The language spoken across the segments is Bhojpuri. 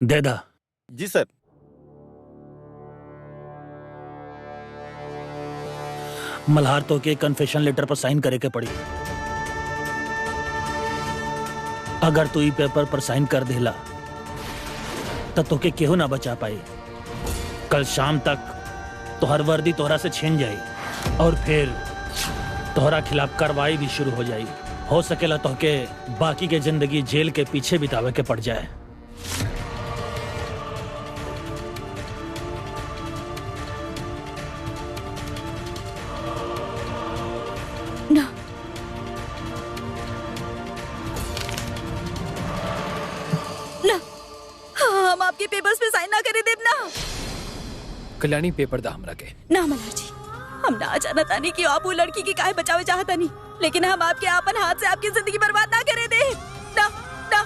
दे दा। जी सर। मल्हार तो के कन्फेशन लेटर पर साइन करे के पड़ी। अगर तू ई पेपर पर साइन कर दिला तो तोके केहू ना बचा पाई। कल शाम तक तोहर वर्दी तोहरा से छीन जाई और फिर तोहरा खिलाफ कार्रवाई भी शुरू हो जाई। हो सकेला तोहके बाकी के जिंदगी जेल के पीछे बितावे के पड़ जाए। ना ना, हम आपके पेपर्स पे साइन ना करे देव ना। कल्याणी पेपर दा हमरा के। ना मल्हार जी, हम ना जानत तानी कि आप वो लड़की की काहे बचावे चाहता नहीं, लेकिन हम आपके आपन हाथ से आपकी जिंदगी बर्बाद ना करे दे। ना ना,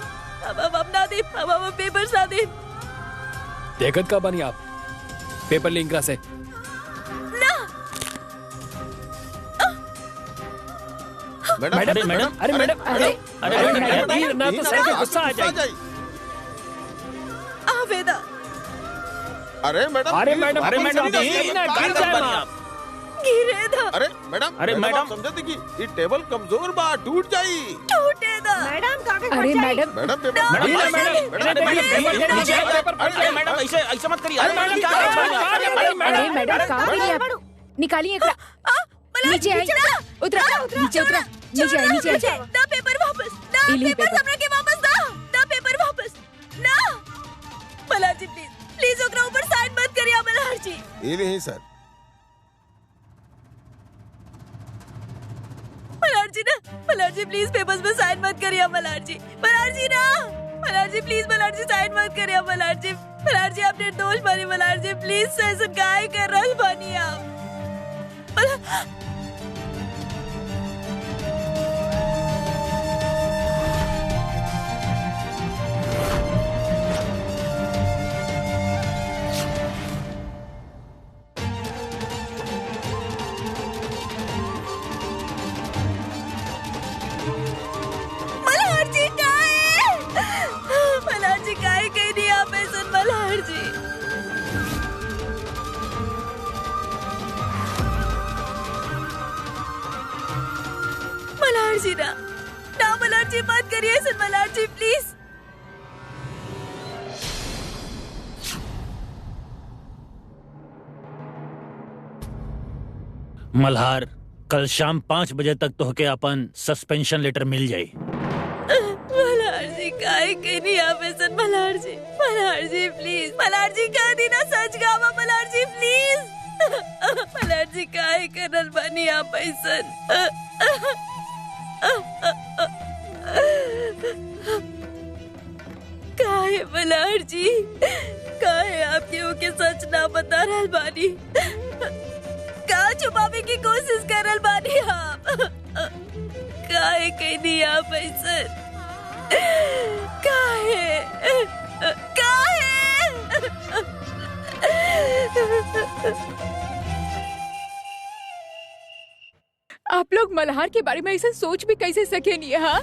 अब ना दे, अब पेपर्स ना दे। देखत का बनी आप पेपर लिंकरा से। ना मैडम अरे मैडम, अरे मैडम, अरे अरे मैडम, वीर ना तो सर के गुस्सा आ जाए। आवेदा, अरे मैडम, अरे मैडम, अरे मैडम, गिर जाए आप। गिरे दा, अरे मैडम, अरे मैडम, समझते कि ये टेबल कमजोर बा, टूट जाई। टूटे दा। मैडम कागज अरे मैडम, मैडम पेपर मैडम ऐसे ऐसे मत करिए। अरे मैडम कहाँ गई आप? निकालिए एकरा। नीचे आई, उतरा, नीचे उतरा, नीचे आई, नीचे आई। दा पेपर वापस, दा पेपर हमरा के वापस दा, दा पेपर वापस। ना मल्हार जी प्लीज, प्लीज ओकरा ऊपर साइन मत करिए मल्हार जी। ये नहीं सर। मल्हार जी ना, मल्हार जी प्लीज पेपर्स पे साइन मत करिए मल्हार जी। मल्हार जी ना, मल्हार जी प्लीज, मल्हार जी साइन मत करिए मल्हार जी। मल्हार जी आप निर्दोष बनी मल्हार जी, प्लीज से गाय कर रहा बनी आप। मल्हार जी काहे, मल्हार जी काहे कहीं नहीं आप ऐसा मल्हार जी। मल्हार जी ना, ना मल्हार जी मत करिए ऐसा मल्हार जी प्लीज। मल्हार, कल शाम 5 बजे तक तोहके अपन सस्पेंशन लेटर मिल जाई। मल्हार जी काहे कहीं नहीं आप ऐसा मल्हार जी। मल्हार जी प्लीज, मल्हार जी कह दी ना सच गावा मल्हार जी प्लीज। मल्हार जी काहे करल बनी आप ऐसा। काहे मल्हार जी, काहे आपके ओके सच ना बता रहल बानी, का छुपावे की कोशिश करल बानी आप। काहे कहीं नहीं आप ऐसा, काहे काहे। आप लोग मल्हार के बारे में ऐसा सोच भी कैसे सके नहीं? हाँ,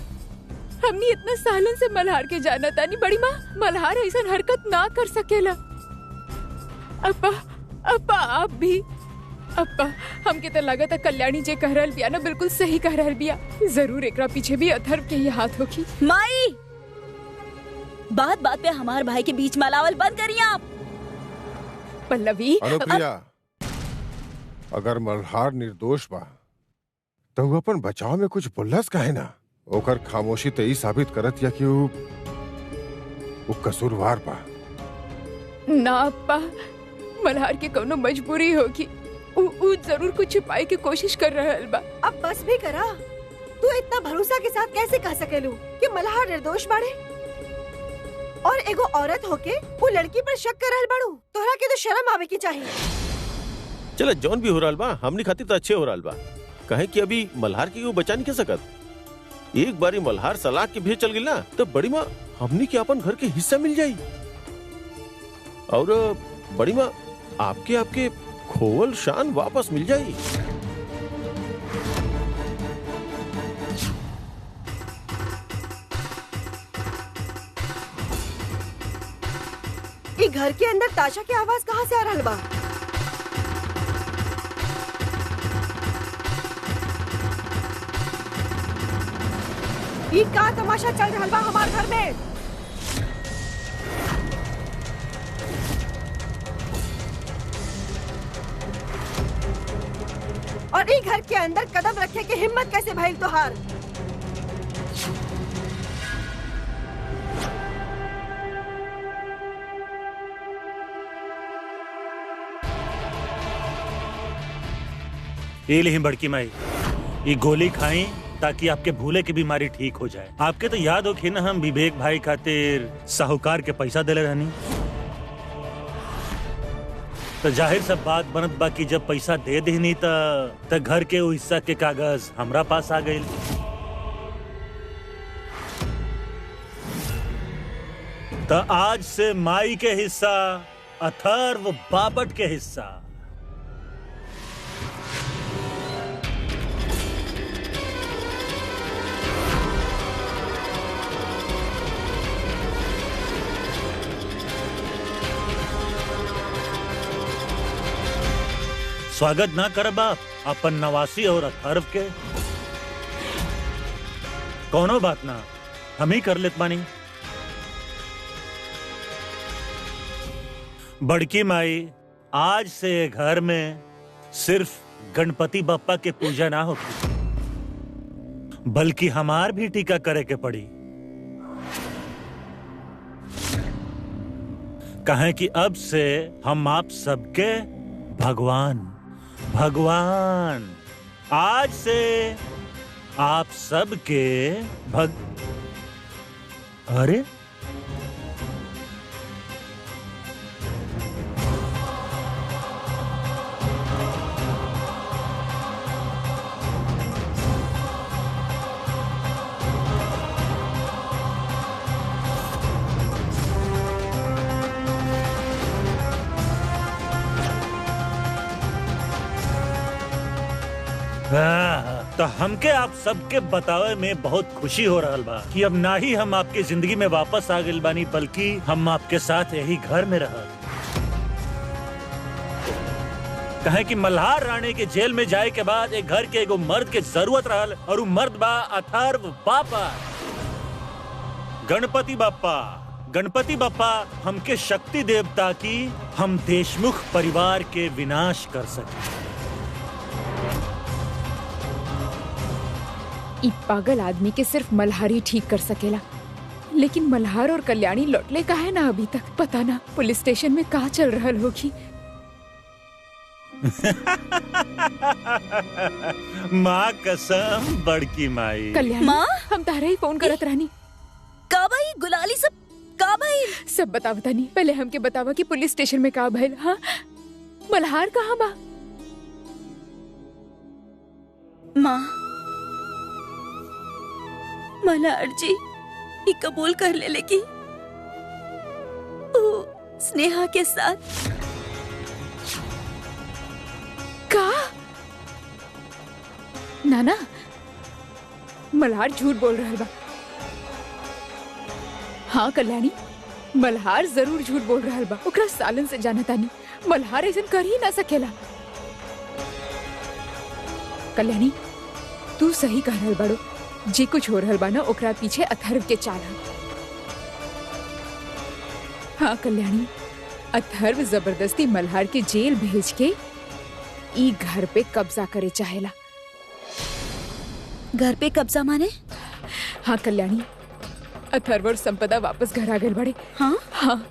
हमने इतना सालन से मल्हार के जाना तानी। बड़ी माँ, मल्हार ऐसा हरकत ना कर सकेला। अब्बा, अब्बा आप भी। अब्बा, हमके तो लगा था कल्याणी जे कह रहल बिया ना बिल्कुल सही कह रहल बिया। जरूर एकरा पीछे भी अथर्व के ही हाथ होगी। माई, बात बात पे हमारे भाई के बीच मलावल बंद करिए आप। पल्लवी, अनुप्रिया, अगर मल्हार निर्दोष बा तो वो अपन बचाव में कुछ बोलस काहे ना? ओकर खामोशी तो ई साबित करत या कि वो कसूरवार बा। ना अब्बा, मल्हार के कोनो मजबूरी होगी। उ जरूर कुछ छुपाए की कोशिश कर रहल बा। अब बस भी करा। तू इतना भरोसा के साथ कैसे कह सकेलू कि मल्हार निर्दोष बाड़े? और एगो औरत होके वो लड़की पर शक कर रहल बाड़ू? तोहरा के तो शर्म आवे की चाहिए। चलो जौन भी हो रहा बा, हमनी खातिर तो अच्छे हो रहा बा। कहे कि अभी मल्हार की वो बचा नहीं के सकत। एक बारी मल्हार सलाह के भेज चल गई ना, तो बड़ी माँ हमनी के अपन घर के हिस्सा मिल जाई। और बड़ी माँ आपके आपके खोवल शान वापस मिल जाई। ये घर के अंदर ताशा की आवाज कहाँ से आ रहल बा? ये का तमाशा चल रहल बा हमार घर में? और ये घर के अंदर कदम रखे के हिम्मत कैसे भइल तोहार? ये ली बड़की माई, ये गोली खाई ताकि आपके भूले की बीमारी ठीक हो जाए। आपके तो याद हो कि ना हम विवेक भाई खातिर साहूकार के पैसा देले रहनी, तो जाहिर सब बात बनत बा कि जब पैसा दे देनी त घर के वो हिस्सा के कागज हमरा पास आ गई। तो आज से माई के हिस्सा अथर्व बापट के हिस्सा। स्वागत ना कर बाप अपन नवासी और अथर्व के। कोनो बात ना, हम ही कर लेत बानी। बड़की माई, आज से घर में सिर्फ गणपति बप्पा के पूजा ना होगी, बल्कि हमार भी टीका करे के पड़ी। कहें कि अब से हम आप सबके भगवान आज से आप सबके अरे तो हमके आप सबके बतावे में बहुत खुशी हो रहा बा कि अब ना ही हम आपके जिंदगी में वापस आ गए बानी, बल्कि हम आपके साथ यही घर में रह। कहे कि मल्हार राणे के जेल में जाए के बाद एक घर के एगो मर्द के जरूरत रहल, और वो मर्द बा अथर्व बापा। गणपति बप्पा हमके शक्ति देवता की हम देशमुख परिवार के विनाश कर सके। ई पागल आदमी के सिर्फ मल्हार ही ठीक कर सकेला, लेकिन मल्हार और कल्याणी लौटले काहे ना अभी तक? पता ना पुलिस स्टेशन में कहाँ चल रहल होगी। माँ कसम बड़की माई। कल्याणी माँ? हम तारा ही फोन करत रहनी। का भाई गुलाली सब का भाई? सब बतावता नहीं, पहले हमके बतावा कि पुलिस स्टेशन में का भइल। हाँ, मल्हार कहाँ बा? माँ, मल्हार जी ये कबूल कर ले लेगी स्नेहा के साथ। का? नाना, मल्हार झूठ बोल रहा बा। हाँ कल्याणी, मल्हार जरूर झूठ बोल रहा बा। ओकरा सालन से जाना तानी, मल्हार ऐसा कर ही ना सकेला। कल्याणी, तू सही कह रहल बाड़ो। जे कुछ हो रहल बा ना, ओकरा पीछे अथर्व के चाल है। हाँ कल्याणी, अथर्व जबरदस्ती मल्हार के जेल भेज के ई घर पे कब्जा करे चाहेला। घर पे कब्जा माने? हाँ कल्याणी, अथर्व और संपदा वापस घर आ गए बड़े। हाँ? हाँ,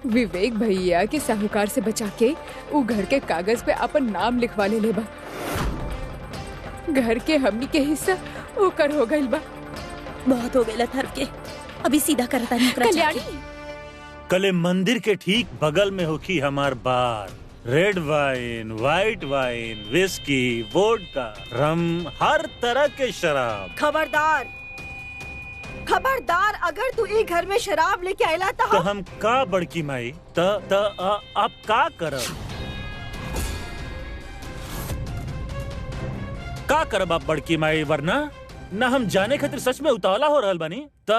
विवेक भैया के साहूकार से बचा के वो घर के कागज पे अपन नाम लिखवा ले बा। घर के हमनी के हिस्सा ओकर हो गइल बा। बहुत हो गइल अथर्व के, अभी सीधा करता नहीं। कल्याणी, कले मंदिर के ठीक बगल में होखी हमार bar. Red wine, white wine, whisky, vodka, rum, हर तरह के शराब। खबरदार, अगर तू ई घर में शराब लेके आयला तो हम का बड़की माई अब का करब आप बड़की माई? वरना न हम जाने खातिर सच में उतावला हो रहल बानी, त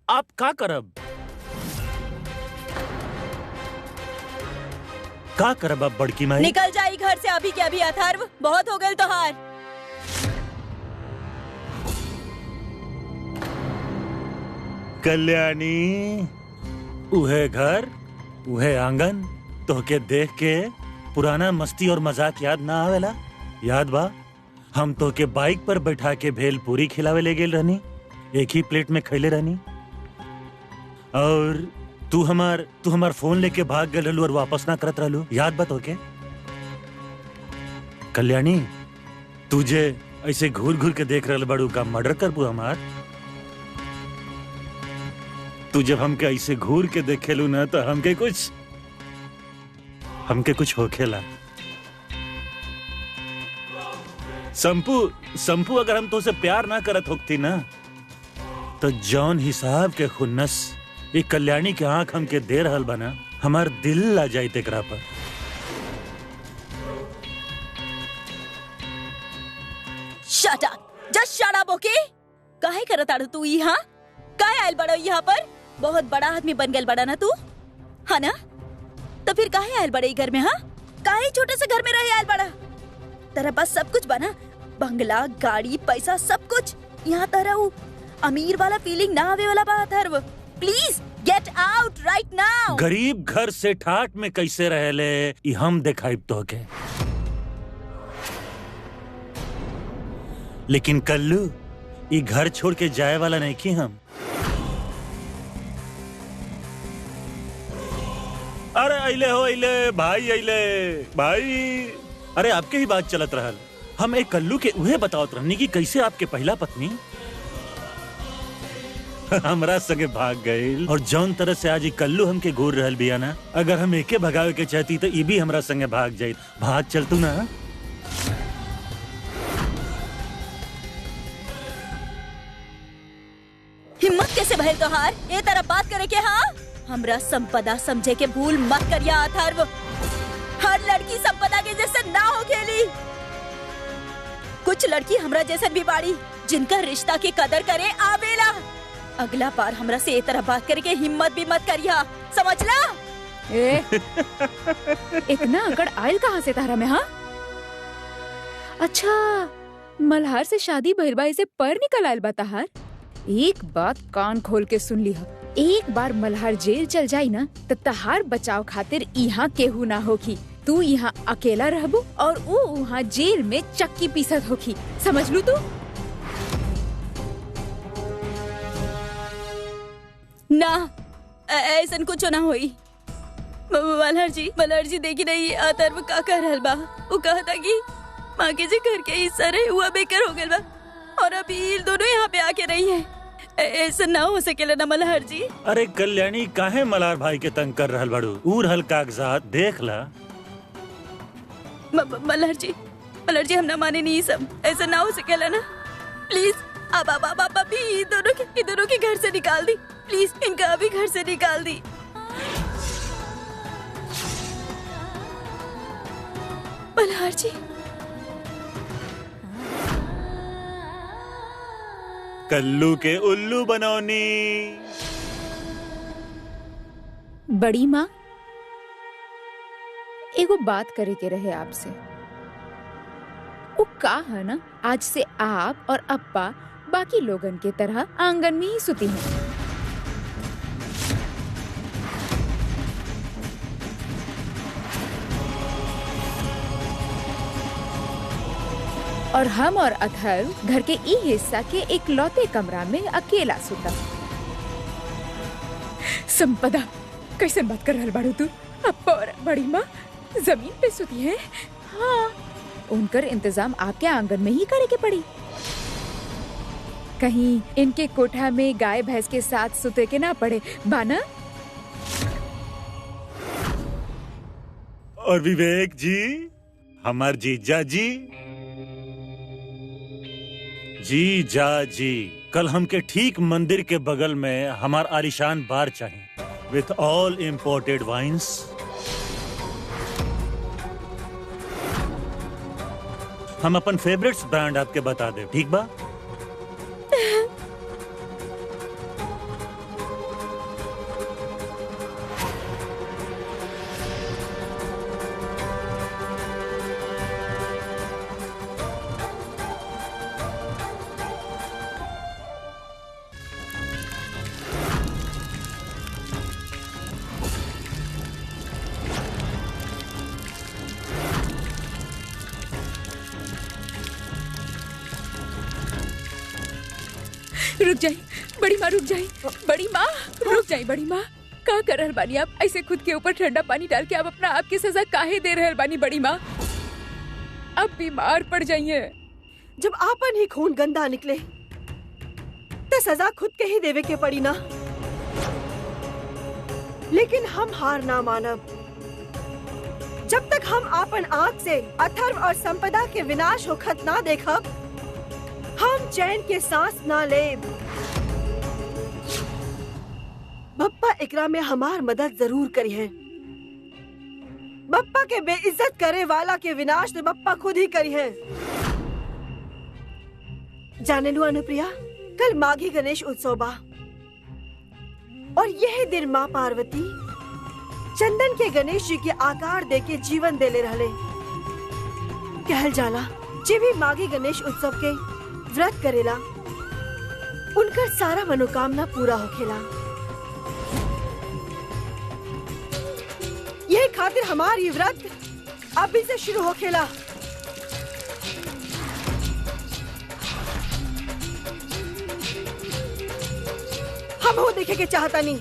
आप का करब? का करब अब बड़की माई? निकल जाई घर से अभी के अभी अथर्व, बहुत हो गए तोहार। कल्याणी, उहे घर उहे आंगन तोहके देख के पुराना मस्ती और मजाक याद ना आवेला? याद बा हम तोहके बाइक पर बैठा के भेल पूरी खिलावे ले गेल रहनी, एक ही प्लेट में खैले रहनी, और तू हमार फोन लेके भाग गए रहलू और वापस ना करत रहलू, याद बा तोहके? कल्याणी, तुझे ऐसे घूर घूर के देख रहल बड़ू का मर्डर करबू हमार? तू जब हमके ऐसे घूर के देखेलू ना तो हमके कुछ होखेला। संपू अगर हम तो उसे प्यार ना करत होती ना तो जौन हिसाब के खुन्नस एक कल्याणी के आंख हमके दे रहल बना, हमार दिल ला जाई तेकरा पर। Shut up, just shut up, okay? काहे करत आड़ू तू यहाँ? काहे आयल बड़ा यहाँ पर? बहुत बड़ा आदमी बन गया बड़ा ना तू, हाँ ना? तो फिर काहे आयल बड़े घर में? हाँ, काहे छोटे से घर में रहे आयल बड़ा? तेरा पास सब कुछ बना, बंगला, गाड़ी, पैसा, सब कुछ। यहाँ तेरा वो अमीर वाला फीलिंग ना आवे वाला बात है। प्लीज गेट आउट राइट नाउ। गरीब घर से ठाट में कैसे रहेले ई हम देखाइब तोहके, लेकिन कल्लू ई घर छोड़ के जाए वाला नहीं की हम। अरे अइले भाई, अरे आपके ही बात चलत रहल। हम एक कल्लू के उहे बतावत रहनी कि कैसे आपके पहला पत्नी हमरा संगे भाग गई, और जौन तरह से आज कल्लू हमके घूर रहल बिया ना, अगर हम एके भगावे के चाहती तो ई भी हमरा संगे भाग जाई। भाग चल तू ना। हिम्मत कैसे भइल तोहार ए तरह बात करे के? हाँ, हमरा संपदा समझे के भूल मत करिया अथर्व। हर लड़की संपदा के जैसे ना हो खेली। कुछ लड़की हमरा जैसन भी बाड़ी जिनका रिश्ता की कदर करे आवेला। अगला बार हमरा से ए तरह बात करे के हिम्मत भी मत करिया, समझला? इतना अकड़ आयल कहाँ से तारा में? हाँ, अच्छा मल्हार से शादी भइल से पर निकल आयल बा तहार? एक बात कान खोल के सुन ली, एक बार मल्हार जेल चल जाई ना तो तहार बचाव खातिर यहाँ केहू ना होगी। तू यहाँ अकेला रहबू और वो वहाँ जेल में चक्की पीसत होगी, समझ लू तू? ना, ऐसन कुछ ना होई। मल्हार जी देखी नहीं अथर्व का कह रहल बा। वो कहता कि माँ के जे घर के हिस्सा रहे हुआ बेकार हो गया बा, और अभी इन दोनों यहाँ पे आके रही है। ऐसा ना हो सकेला ना मल्हार जी? अरे कल्याणी, काहे मल्हार भाई के तंग कर रहल बाड़ू? ऊर हल कागजात देख ला। मल्हार जी हम ना माने नहीं सब। ऐसा ना हो सकेला ना, प्लीज। अब अभी इन दोनों के घर से निकाल दी, प्लीज। इनका अभी घर से निकाल दी। मल्हार जी, कल्लू के उल्लू बनौनी। बड़ी माँ, एगो बात करे के रहे आपसे। वो का है ना, आज से आप और अप्पा बाकी लोगन के तरह आंगन में ही सुती हैं। और हम और अथर्व घर के ई हिस्सा के एक लौते कमरा में अकेला सुता। संपदा, कैसे बात कर रहल बाड़ू तू? अप्पा और बड़ी माँ जमीन पे सुती है। हाँ, उनकर इंतजाम आपके आंगन में ही करे के पड़ी। कहीं इनके कोठा में गाय भैंस के साथ सुते के ना पड़े, बाना? और विवेक जी, हमार जीजा जी, कल हमके ठीक मंदिर के बगल में हमार आलिशान बार चाहिए विथ ऑल इम्पोर्टेड वाइन्स। हम अपन फेवरेट्स ब्रांड आपके बता दे, ठीक बा? रुक जाई बड़ी माँ, रुक जाई बड़ी माँ, रुक जाई बड़ी माँ। का कर रहल बानी आप? ऐसे खुद के ऊपर ठंडा पानी डाल के आप अपना आप की सजा काहे दे रहल बानी बड़ी माँ? अब बीमार पड़ जाइए। जब आपन ही खून गंदा निकले तो सजा खुद के ही देवे के पड़ी ना। लेकिन हम हार ना मानब। जब तक हम आपन आँख से अथर्व और संपदा के विनाश होखत ना देखब, हम चैन के सांस ना लेब। बप्पा एकरा में हमार मदद जरूर करी है। बप्पा के बेइज्जत करे वाला के विनाश तो बप्पा खुद ही करी है। जाने लो अनुप्रिया, कल माघी गणेश उत्सव बा और यह दिन माँ पार्वती चंदन के गणेश जी के आकार दे के जीवन देले रहले। कहल जाला जे भी माघी गणेश उत्सव के व्रत करेला उनका सारा मनोकामना पूरा होखेला। यही खातिर हमारी व्रत अभी से शुरू होखेला। हम वो देखे के चाहता नहीं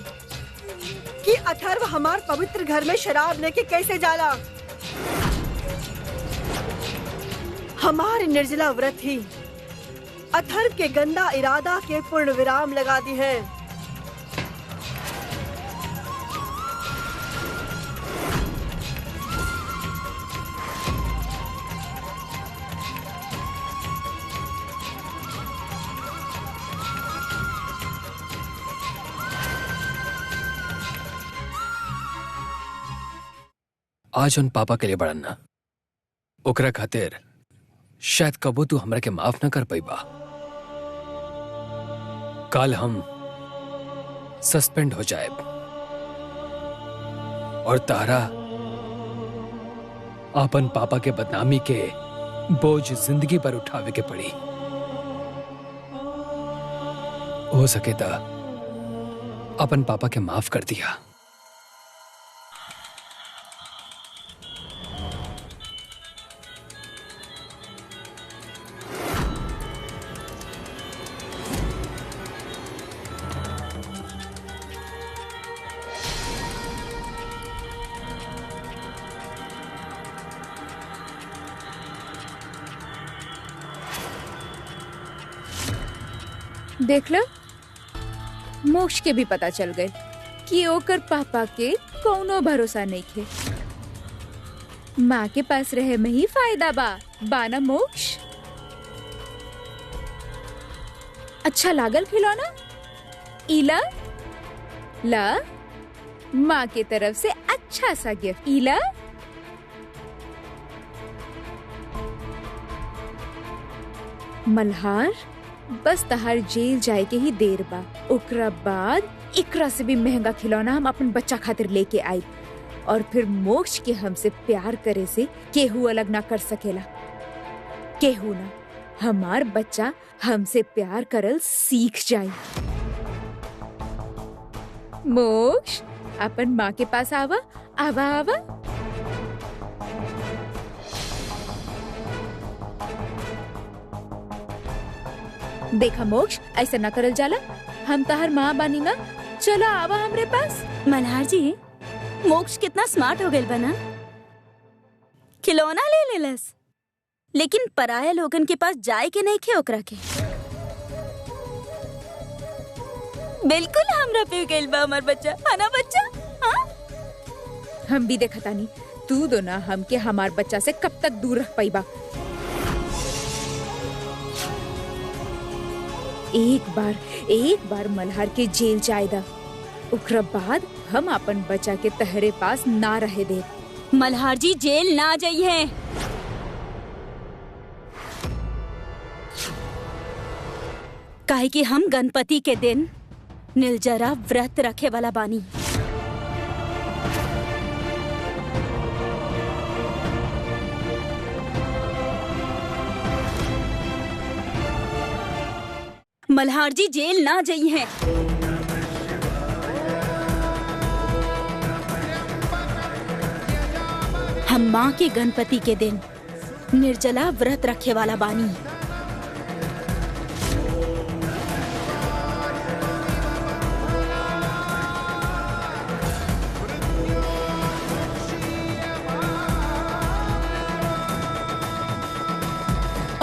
कि अथर्व हमार पवित्र घर में शराब लेके कैसे जाला। हमारे निर्जला व्रत ही अथर्व के गंदा इरादा के पूर्ण विराम लगा दी है। आज उन पापा के लिए बड़न्ना ओकरा खातिर शायद कबो तू हमरा के माफ न कर पाईबा। कल हम सस्पेंड हो जाए और तारा अपन पापा के बदनामी के बोझ जिंदगी पर उठावे के पड़ी। हो सके ता अपन पापा के माफ कर दिया। देख लो, मोक्ष के भी पता चल गए कि ओकर पापा के कौनो भरोसा नहीं थे। माँ के पास रहे में ही फायदा बा ना मोक्ष? अच्छा लागल खिलौना? इला ला माँ के तरफ से अच्छा सा गिफ्ट। इला मल्हार, बस तहार जेल जाए के ही देर बा। ओकरा बाद इकरा से भी महंगा खिलौना हम अपन बच्चा खातिर लेके आई और फिर मोक्ष के हमसे प्यार करे से केहू अलग ना कर सकेला। केहू ना, हमार बच्चा हमसे प्यार करल सीख जाए। मोक्ष, अपन माँ के पास आवा आवा आवा। देखा मोक्ष, ऐसा न करल जाला। हम तहर माँ बानी ना, चलो आवा हमरे पास। मल्हार जी, मोक्ष कितना स्मार्ट हो गए बना। खिलौना ले लेलस, लेकिन पराया लोगन के पास जाए के नहीं खे ओकरा के। बिल्कुल हमरा पे गइल बा हमार बच्चा, है ना बच्चा? हाँ? हम भी देखा तानी, तू दो ना हमके हमार बच्चा से कब तक दूर रख पाईबा। एक बार मल्हार के जेल जायदा, उकरा बाद हम अपन बच्चा के तहरे पास ना रहे दे। मल्हार जी जेल ना जाइए। काहे कि हम गणपति के दिन निर्जरा व्रत रखे वाला बानी। मल्हार जी जेल ना जाइए। हम माँ के गणपति के दिन निर्जला व्रत रखे वाला बानी।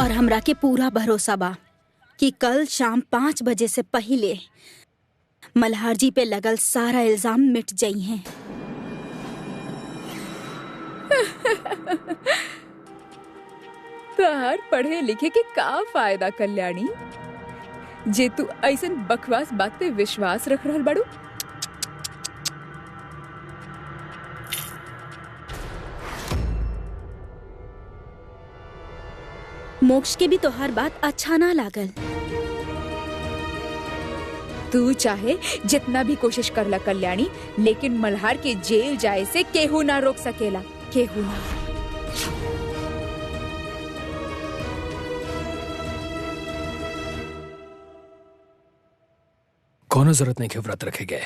और हमरा के पूरा भरोसा बा कि कल शाम 5 बजे से पहले मल्हार जी पे लगल सारा इल्जाम मिट जाई हैं। तोहार पढ़े लिखे के का फायदा कल्याणी, जे तू ऐसन बकवास बात पे विश्वास रख रहल बाड़ू। मोक्ष के भी तोहार बात अच्छा ना लागल। तू चाहे जितना भी कोशिश कर ला कल्याणी, लेकिन मल्हार के जेल जाए से केहू ना रोक सकेला, केहू ना। कोनो जरूरत नहीं कि व्रत रखे गए।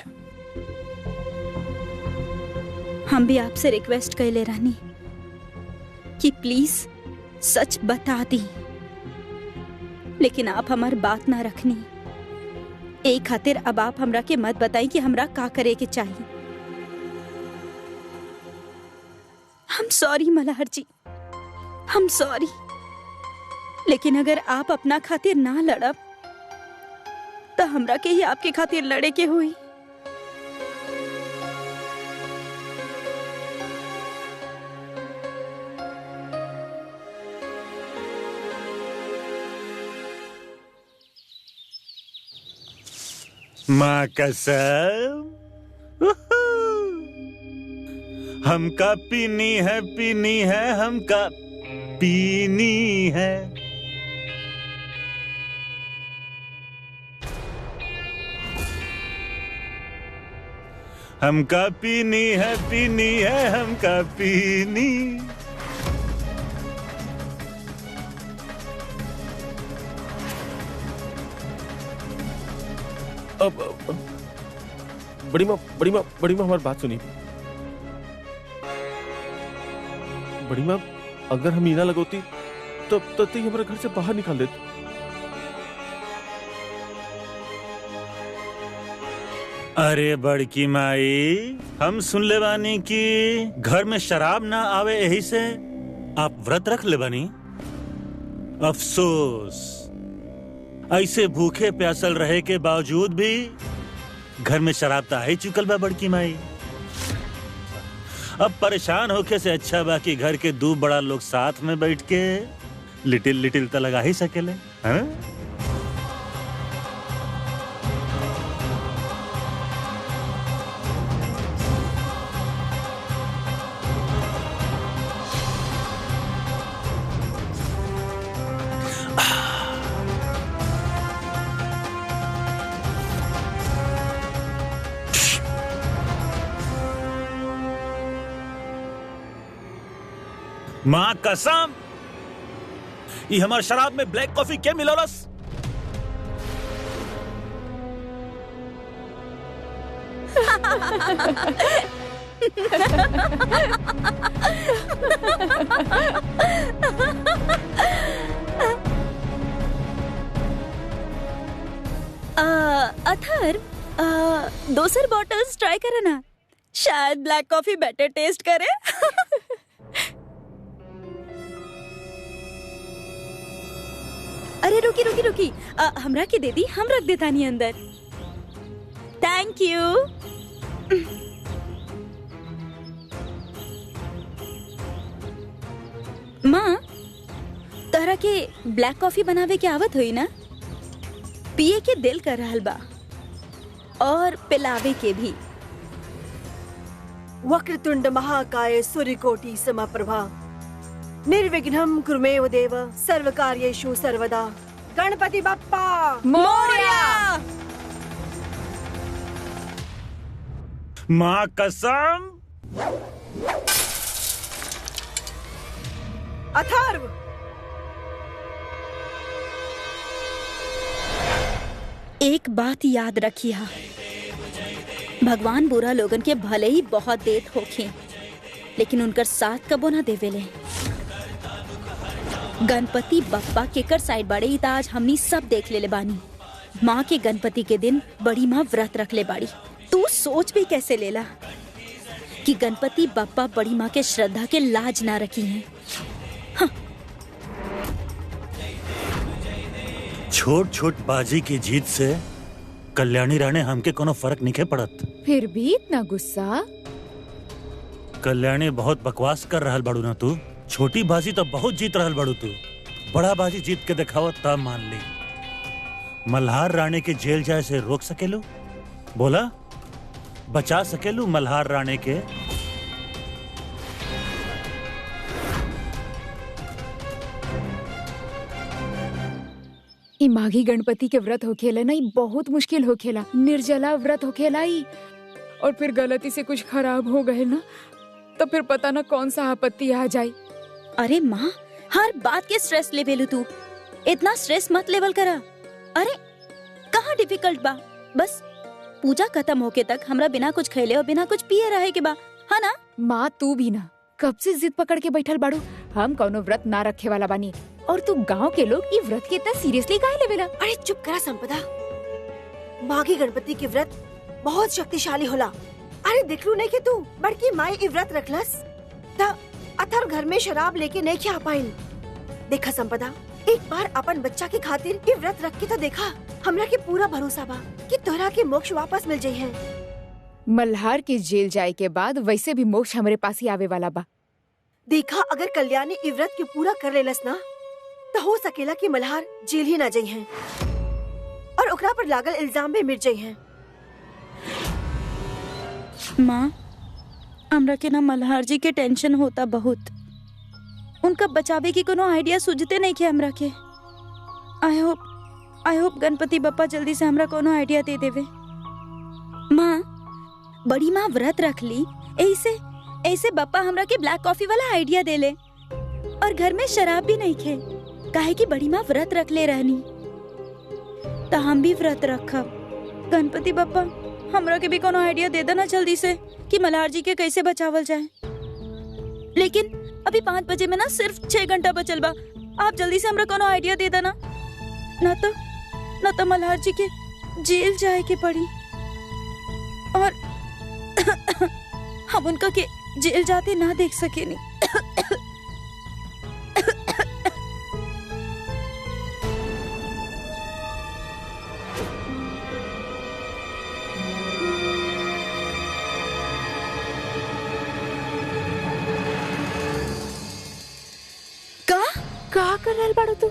हम भी आपसे रिक्वेस्ट कैले रहनी कि प्लीज सच बता दी, लेकिन आप हमार बात ना रखनी। एक खातिर अब आप हमरा के मत बताई कि हमरा का करे के चाहिए। हम सॉरी मल्हार जी, हम सॉरी, लेकिन अगर आप अपना खातिर ना लड़ब तो हमरा के ही आपके खातिर लड़े के हुई। माँ कसम, हमका पीनी है, हमका पीनी है। हमका पीनी है, हमका पीनी। अब बड़ी माँ हमारी बात सुनी। बड़ी माँ, अगर हम मीना लगोती तो हमारे घर से बाहर निकाल देते। अरे बड़की माई, हम सुन ले बानी कि घर में शराब ना आवे, यही से आप व्रत रख ले बानी। अफसोस, ऐसे भूखे प्यासल रहे के बावजूद भी घर में शराब तो आ ही चुकल बा बड़की माई। अब परेशान होके से अच्छा बा कि घर के 2 बड़ा लोग साथ में बैठ के लिटिल लिटिल तो लगा ही सकेले, हैं? माँ कसम, ये हमार शराब में ब्लैक कॉफी क्या मिलोलस? अथर, दोसर बॉटल्स ट्राई करे ना, शायद ब्लैक कॉफी बेटर टेस्ट करे। अरे रुकी, हमरा के दे दी, हम रख देता नहीं अंदर। Thank you. माँ, तोहरा के ब्लैक कॉफी बनावे के आवत हुई ना? पिए के दिल कर रहल बा और पिलावे के भी। वक्रतुंड महाकाय सूर्यकोटि समप्रभा, निर्विघ्नं कुरुमेव देव, सर्वकार्येषु सर्वदा। गणपति बप्पा मोरया। माँ कसम। अथर्व, एक बात याद रखिया, भगवान बुरा लोगन के भले ही बहुत देत होखे, लेकिन उनकर साथ कबो ना देवेले। गणपति बप्पा केकर साइड बाड़े ही आज हमनी सब देख ले बानी। माँ के गणपति के दिन बड़ी माँ व्रत रख ले बाड़ी। तू सोच भी कैसे लेला कि गणपति बप्पा बड़ी माँ के श्रद्धा के लाज ना रखी हैं। हाँ। छोट छोट बाजी की जीत से कल्याणी राणे हमके कोनो फर्क नहीं पड़त। फिर भी इतना गुस्सा? कल्याणी बहुत बकवास कर रहल बाड़ू ना तू। छोटी बाजी तो बहुत जीत रहल बाड़ू तू, बड़ा बाजी जीत के दिखावा तब मान ली। मल्हार राणे के जेल जाए से रोक सकेलू? बोला, बचा सकेलू मल्हार राणे के? ई माघी गणपति के व्रत होखेला ना, ई बहुत मुश्किल होखेला। निर्जला व्रत होखेला ई, और फिर गलती से कुछ खराब हो गए ना तो फिर पता ना कौन सा आपत्ति आ जाए। अरे माँ, हर बात के स्ट्रेस लेवेलू तू। इतना स्ट्रेस मत लेवल करा। अरे कहाँ डिफिकल्ट बा, बस पूजा खत्म होके तक हमरा बिना कुछ खैले और बिना कुछ पिए रहे के बा, है ना? माँ तू भी ना कब से जिद पकड़ के बैठल बाड़ू। हम कौनो व्रत ना रखे वाला बानी, और तू गांव के लोग ई व्रत के इतना सीरियसली काहे लेवेला? अरे चुप करा संपदा। माघी गणपति के व्रत बहुत शक्तिशाली होला। अरे देखलू नहीं कि तू बड़की माई ई व्रत रखलस त अथर घर में शराब लेके नहीं खा पाइन। देखा संपदा, एक बार अपन बच्चा के खातिर ई व्रत रख के तो देखा। हमरा के पूरा भरोसा बा कि तोहरा के मोक्ष वापस मिल जाई है। मल्हार के जेल जाए के बाद वैसे भी मोक्ष हमरे पास ही आवे वाला बा। देखा, अगर कल्याणी ई व्रत के पूरा कर लेलस ना तो हो सकेला कि मल्हार जेल ही ना जाई है और ओकरा पर लागल इल्जाम भी मिट जाई है। माँ, हमरा के ना मल्हार जी के टेंशन होता बहुत। उनका बचावे की कोनो आइडिया सूझते नहीं के हमरा के। आई होप गणपति बप्पा जल्दी से हमरा कोनो आइडिया दे देवे। माँ, बड़ी माँ व्रत रख ली, ऐसे बप्पा हमरा के ब्लैक कॉफी वाला आइडिया दे ले, और घर में शराब भी नहीं खे। काहे कि बड़ी माँ व्रत रख ले रहनी, तो हम भी व्रत रखब। गणपति बप्पा हमरा के भी कोनो आइडिया दे देना जल्दी से कि मल्हार जी के कैसे बचावल जाए। लेकिन अभी 5 बजे में ना सिर्फ 6 घंटा बचल बा। आप जल्दी से हमरा कोनो आइडिया दे देना, ना तो मल्हार जी के जेल जाए के पड़ी, और हम उनका के जेल जाते ना देख सके नहीं। का कर रहल बाड़ू तू?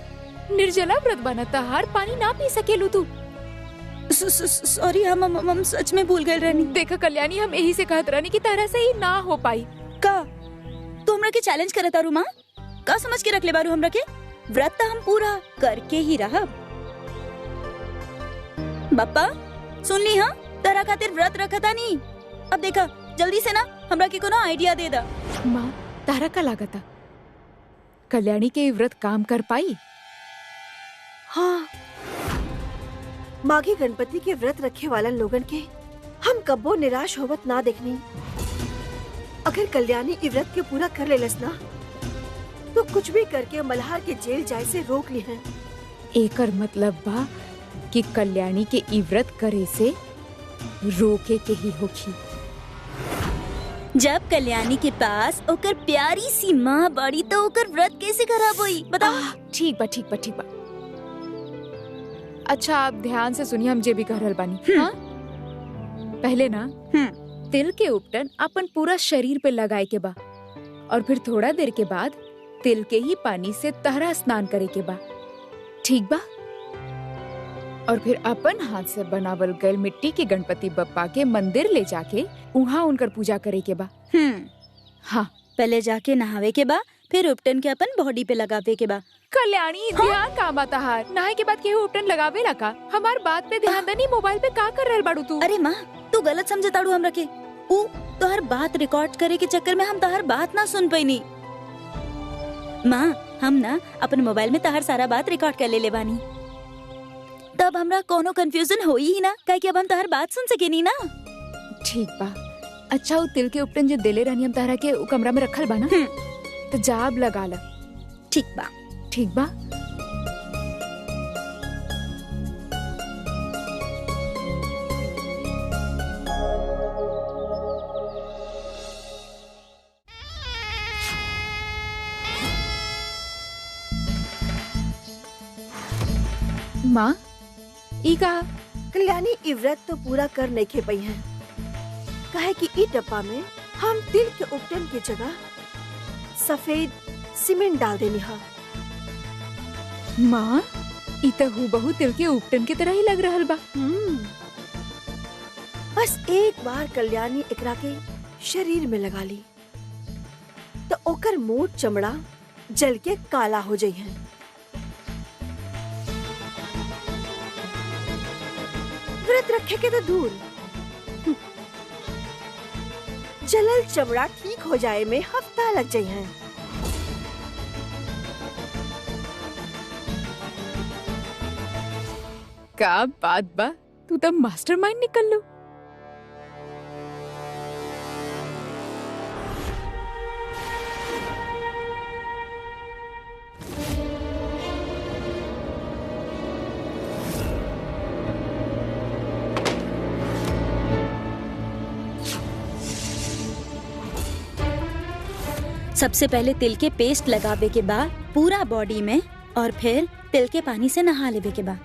निर्जला व्रत बनता, हर पानी ना पी सकेलू तू। सॉरी, हम सच में भूल गए रहनी। देखा कल्याणी, हम यही से कहत रहनी कि तरह से ही ना हो पाई। का तू हमरा के चैलेंज करता रू माँ? का समझ के रख ले बारू हमरा के? व्रत तो हम पूरा करके ही रहब। बप्पा सुन ली, हाँ तारा खातिर व्रत रखता नहीं। अब देखा, जल्दी से ना हमरा के कोनो आइडिया दे दा। माँ, तारा का लागता कल्याणी के व्रत काम कर पाई? हाँ, माघी गणपति के व्रत रखे वालन लोगन के हम कब्बो निराश होवत ना देखनी। अगर कल्याणी ई व्रत के पूरा कर लेलस ना तो कुछ भी करके मल्हार के जेल जाए से रोक ली है। एकर मतलब बा कि कल्याणी के ई व्रत करे से रोके के ही होखी। जब कल्याणी के पास ओकर प्यारी सी माँ बड़ी तो ओकर व्रत कैसे खराब हुई बताओ? ठीक बा। अच्छा, आप ध्यान से सुनिए, हम जे भी कह रहल बानी। हाँ? पहले ना तिल के उपटन अपन पूरा शरीर पे लगाए के बा, और फिर थोड़ा देर के बाद तिल के ही पानी से तहरा स्नान करे के बा, ठीक बा? और फिर अपन हाथ से बनावल गए मिट्टी के गणपति बप्पा के मंदिर ले जाके वहाँ उनकर पूजा करे के बा। हाँ, पहले जाके नहावे के बा, फिर उपटन के अपन बॉडी पे लगावे के बा। कल्याणी, ध्यान काम आता हार। नहाए के बाद केहू उपटन लगावे ला का? हमार बात पे ध्यान देनी। मोबाइल पे का कर रहल बाड़ू तू? अरे माँ, तू गलत समझताड़ू हमरा के। ऊ तोहर बात रिकॉर्ड करे के चक्कर में हम तोहर बात ना सुन पैनी। माँ, हम ना अपन मोबाइल में तोहर सारा बात रिकॉर्ड कर ले बानी, तब हमरा कोनो कंफ्यूजन होई ही ना, काहे कि अब हम तोहर बात सुन सकेनी ना। ठीक बा। अच्छा, वो तिल के उपटन जो देले रहनी हम तहरा के उ कमरा में रखल बा ना, तो जाब लगा ला। ठीक बा। माँ ई कहा कल्याणी ई व्रत तो पूरा कर नहीं खे पई है, काहे कि ई डब्बा में हम तिल के उपटन की जगह सफेद सीमेंट डाल देनी हा। माँ ई तो हूबहू तिल के उपटन की तरह ही लग रहल बा। बस एक बार कल्याणी एकरा के शरीर में लगा ली तो ओकर मोट चमड़ा जल के काला हो जाई है। व्रत रखे के तो दूर, जलल चमड़ा ठीक हो जाए में हफ्ता लग जाई है। का बात बा, तू तो मास्टरमाइंड निकल लो। सबसे पहले तिल के पेस्ट लगावे के बाद पूरा बॉडी में, और फिर तिल के पानी से नहा लेवे के बाद।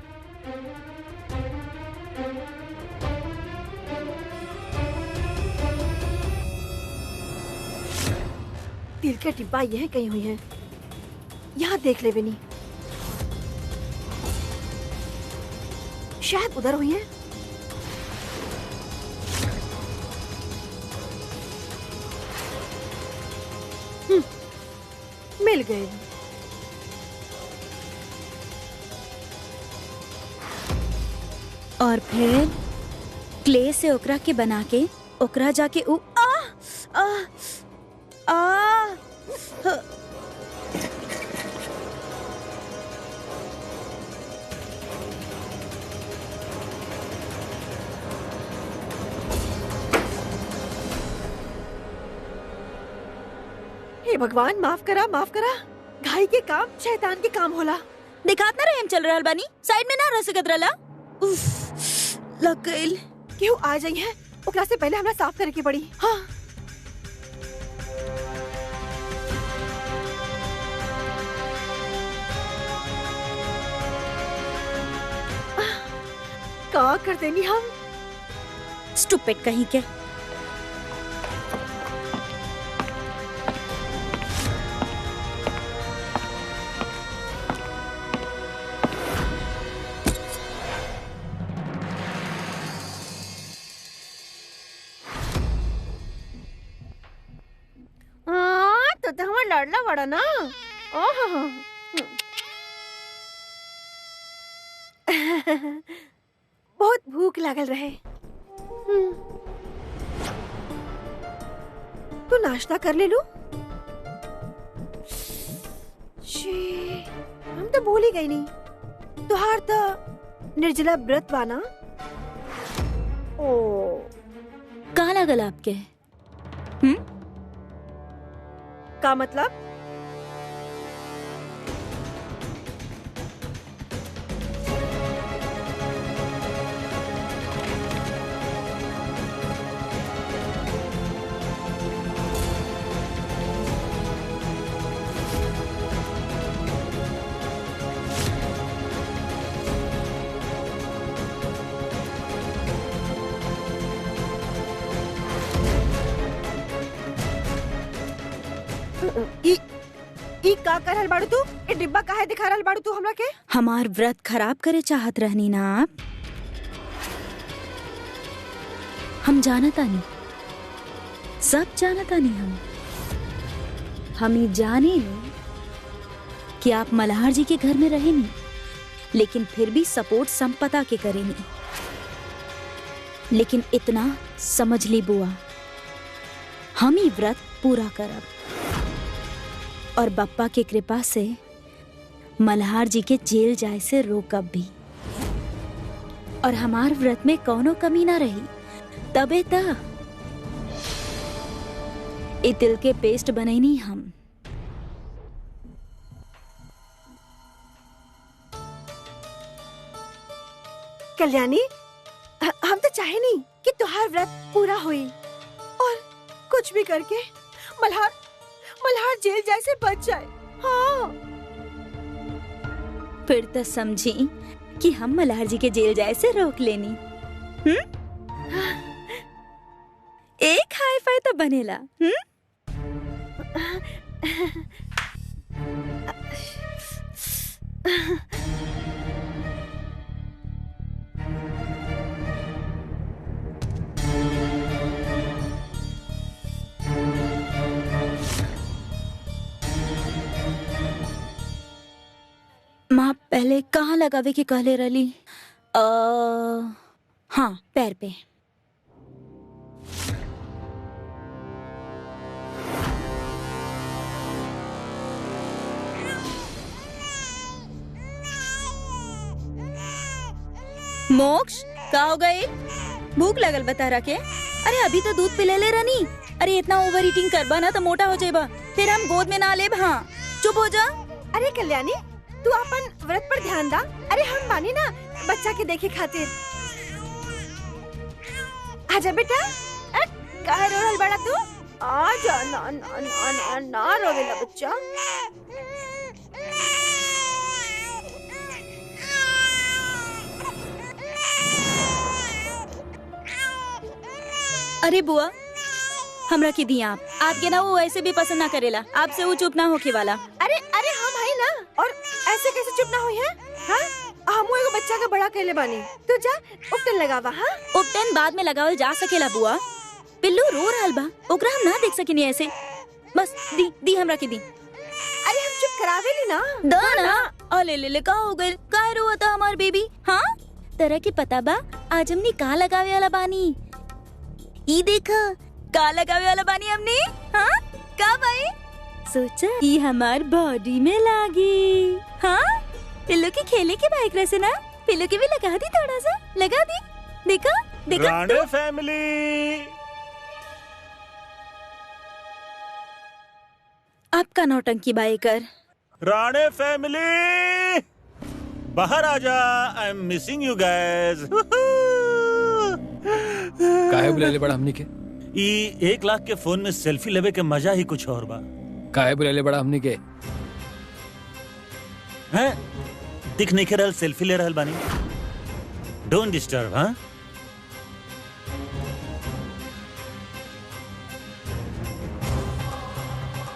तिल के डिब्बा यह कहीं हुई है, यहाँ देख ले बेनी, शायद उधर हुई है। मिल गए। और फिर क्ले से ओकरा के बना के ओकरा जाके हे भगवान, माफ करा माफ करा। घाई के काम शैतान के काम होला। दिखात ना रहे हम चल रहल बानी, साइड में ना रह सकत रहला। लग गइल। क्यों आ जाई है, ओकरा से पहले हमरा साफ करे की पड़ी। हाँ का कर देनी हम। स्टूपिड कहीं के। तो हमारा लड़ना बड़ा ना। ओह बहुत भूख लागल रहे। तू नाश्ता कर ले लू। हम तो भूल ही गई नहीं, तुहार तो निर्जला व्रत बाना। ओ कहाँ लागल आपके? का मतलब? ई का कर रहल बाड़ू तू? ए डिब्बा काहे दिखा रहल बाड़ू तू हमरा के? हमार व्रत खराब करे चाहत रहनी ना आप? हम जानता नहीं, सब जानता नहीं। हम ही जाने नहीं कि आप मल्हार जी के घर में रहे नहीं, लेकिन फिर भी सपोर्ट संपदा के करे नहीं। लेकिन इतना समझ ली बुआ, हम ही व्रत पूरा करब, और बप्पा की कृपा से मल्हार जी के जेल जाए से रोकब भी, और हमार व्रत में कौनो कमी ना रही। तबे ता ए तिल के पेस्ट बनैनी हम। कल्याणी, हम तो चाहे नहीं कि तुहार व्रत पूरा हुई, और कुछ भी करके मल्हार जेल जैसे बच जाए। हाँ फिर तो समझी कि हम मल्हार जी के जेल जाए से रोक लेनी। एक हाई फाई तो बनेला। माँ पहले कहाँ लगावे के कहले रली? हाँ, पैर पे। मोक्ष का हो गई? भूख लगल बता रखे? अरे अभी तो दूध पिले ले रनी। अरे इतना ओवर ईटिंग करबा ना तो मोटा हो जाएबा, फिर हम गोद में ना लेब। हाँ चुप हो जा। अरे कल्याणी, तू अपन व्रत पर ध्यान दा। अरे हम मानी ना बच्चा के देखे खातिर। आजा बेटा। काहे रो रहल बड़ा तू? आजा। ना ना ना ना ना रोवेला बच्चा। अरे बुआ, हमरा के दी आपके ना वो ऐसे भी पसंद ना करेला। आपसे वो चुप ना होके वाला। अरे अरे हम है ना, और ऐसे कैसे चुप ना हुई है? हाँ, हम एगो बच्चा का बड़ा कहले बानी। तू जा उपटन लगावा। हाँ, उपटन बाद में लगावल जा सकेला बुआ। पिल्लू रो रहल बा, ओकरा हम ना देख सकेनी ऐसे। बस दी हमरा के दी। अरे हम चुप करावे ली ना। दो ना। अले ले का हो गइल? काहे रोता हमार बेबी? हाँ, तरह के पता बा आज हमनी का लगावे वाला बानी? ई देखा का लगावे वाला बानी हमने। हाँ का भाई? सोचा ये हमार बॉडी में लागी। हाँ, पिल्लू के खेले के बाइक रहे ना, पिल्लू के भी लगा दी, थोड़ा सा लगा दी। देखा देखा राणे फैमिली। आपका नौटंकी बाई कर। राणे फैमिली बाहर आजा, I am missing you guys. काहे बुलाले बड़ा हमनी के? ई 1 लाख के फोन में सेल्फी लेवे के मजा ही कुछ और बा। काहे बुलाले बड़ा हमनी के? हैं? दिख नहीं के रहल सेल्फी ले रहल बानी। Don't disturb. हाँ,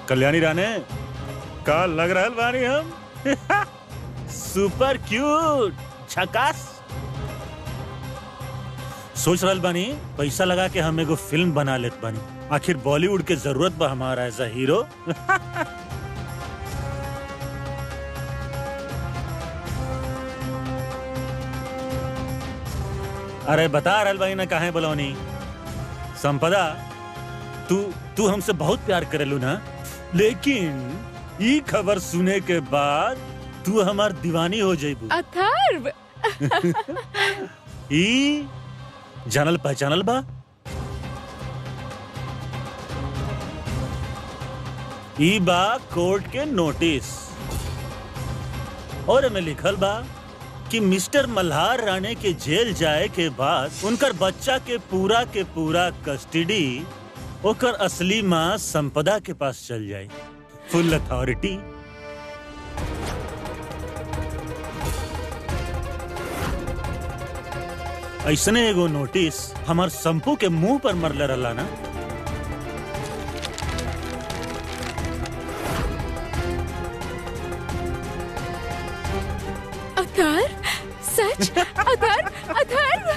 कल्याणी राणे का लग रहल बानी हम? सुपर क्यूट, झकास। सोच रहल बानी पैसा लगा के हम एगो फिल्म बना लेत बानी। आखिर बॉलीवुड के जरूरत बा हमारा एज अ हीरो। अरे बता रहल बानी ना काहे बोलौनी? संपदा, तू हमसे बहुत प्यार करेलू ना, लेकिन ये खबर सुने के बाद तू हमार दीवानी हो जाइबू। अथर्व। ई जानल पहचानल बा। ई बा कोर्ट के नोटिस, और में लिखल बा कि मिस्टर मल्हार राणे के जेल जाए के बाद उनकर बच्चा के पूरा कस्टडी ओकर असली माँ संपदा के पास चल जाए। फुल अथॉरिटी। ऐसने एगो नोटिस हमार संपू के मुंह पर मरले रहला ना। अथर्व, सच? अथर्व।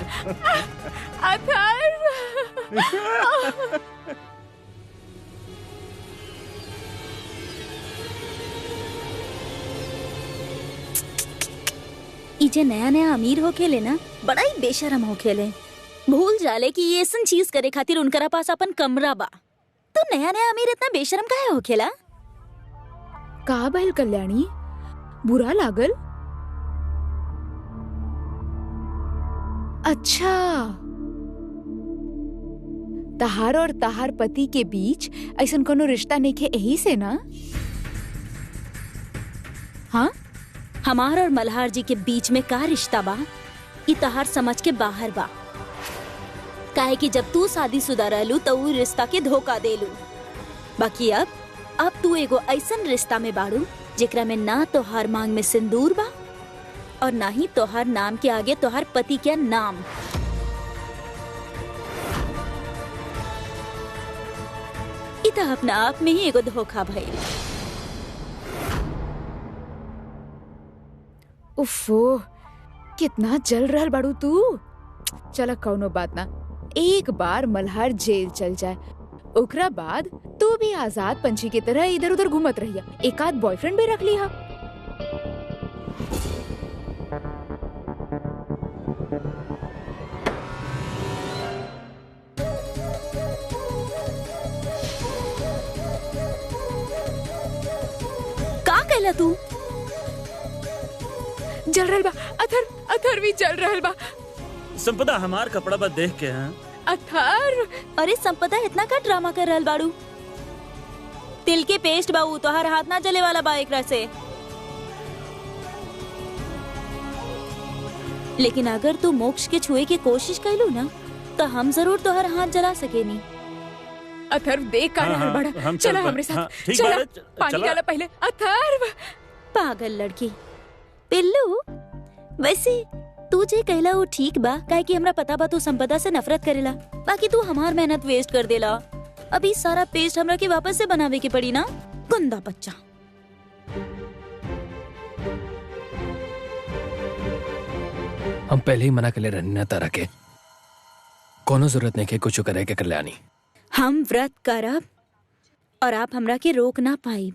इजे नया अमीर हो खेले ना, बड़ा ही बेशरम हो खेले। भूल जाले कि ये ऐसन चीज करे खातिर उनकरा पास अपन कमरा बा। तो नया अमीर इतना बेशरम काहे हो खेला? का भइल कल्याणी? बुरा लागल? अच्छा, तहार और तहार पति के बीच ऐसन कोनो रिश्ता नइखे, यही से ना? हाँ, हमार और मल्हार जी के बीच में का रिश्ता बा, ई तहार समझ के बाहर बा। काहे कि जब तू शादीशुदा रहलू तो उ रिश्ता के धोखा देलू। बाकी अब तू एगो ऐसन रिश्ता में बाड़ू जेकरा में ना तो हर मांग में सिंदूर बा और ना ही तोहार नाम के आगे तोहार पति क्या नाम। इता अपना आप में ही एगो धोखा भइल। उफ़ो, कितना जल रहल बाड़ू तू। चल कौनो बात ना, एक बार मल्हार जेल चल जाए, ओकरा बाद तू भी आजाद पंछी की तरह इधर उधर घूमत रहिया। एक आध बॉयफ्रेंड भी रख लिया। का कहला तू? जल रहल बा, अथर भी जल रहल बा। संपदा हमार कपड़ा बस देख के हैं। अथर, अरे संपदा इतना का ड्रामा कर रहल बाड़ू? तिल के पेस्ट बाऊ, तोहार हाथ ना जले वाला बा एकरा से। लेकिन अगर तू मोक्ष के छुए की कोशिश कैलू ना तो हम जरूर तोहर हाथ जला सकेनी। अथर्व देख का रहल बड़ा। चला हमरे साथ, चला पानी डाला पहले। अथर्व, पागल लड़की। पिल्लू, वैसे तू जे कहला वो ठीक बा, काहे कि हमरा पता बा तू संपदा से नफरत करेला, बाकी तू हमार मेहनत वेस्ट कर देला। अभी सारा पेस्ट हमरा के वापस से बनावे के पड़ी ना, गंदा बच्चा। हम पहले ही मना कर ले रहनी ना तारा के, कोनो जरूरत नहीं के कुछ करे के कल्याणी। हम व्रत करब और आप हमरा के रोक ना पाई।